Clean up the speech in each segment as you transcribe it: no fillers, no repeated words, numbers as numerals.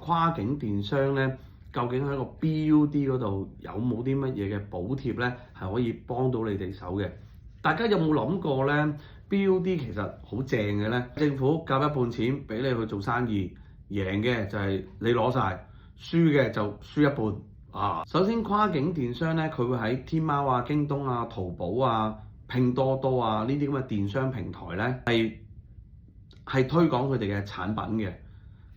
跨境電商咧，究竟喺個 BUD 嗰度有冇啲乜嘢嘅補貼咧，係可以幫到你哋手嘅？大家有冇諗過咧？BUD 其實好正嘅咧，政府夾一半錢俾你去做生意，贏嘅就係你攞晒，輸嘅就輸一半啊！首先跨境電商咧，佢會喺天貓啊、京東啊、淘寶啊、拼多多啊呢啲咁嘅電商平台咧，係推廣佢哋嘅產品嘅。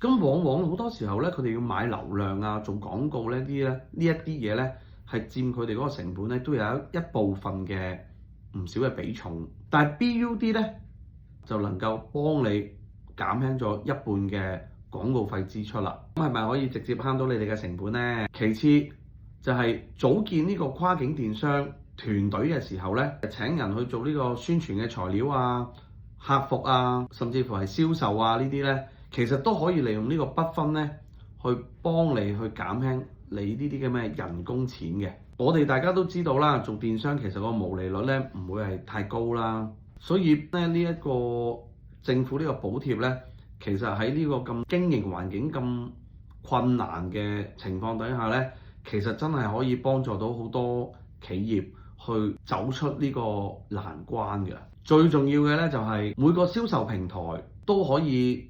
咁往往好多時候咧，佢哋要買流量啊、做廣告呢一啲嘢咧，係佔佢哋嗰個成本咧，都有一部分嘅唔少嘅比重。但係 BUD 咧就能夠幫你減輕咗一半嘅廣告費支出啦。咁係咪可以直接慳到你哋嘅成本呢？其次就係組建呢個跨境電商團隊嘅時候咧，請人去做呢個宣傳嘅材料啊、客服啊，甚至乎係銷售啊呢啲咧。其實都可以利用呢個不分咧，去幫你去減輕你呢啲咁嘅人工錢嘅。我哋大家都知道啦，做電商其實個毛利率咧唔會係太高啦，所以咧呢一個政府呢個補貼咧，其實喺呢個咁經營環境咁困難嘅情況底下咧，其實真係可以幫助到好多企業去走出呢個難關嘅。最重要嘅咧就係每個銷售平台都可以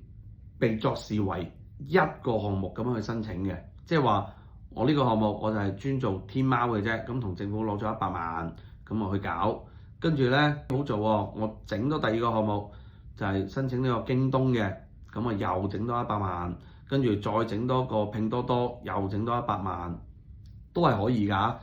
被作視為一個項目咁樣去申請嘅，即係話我呢個項目我就係專做天貓嘅啫，咁同政府攞咗100萬咁我去搞，跟住咧好做喎，我整多第二個項目就係申請呢個京東嘅，咁啊又整多100萬，跟住再整多個拼多多又整多100萬，都係可以㗎。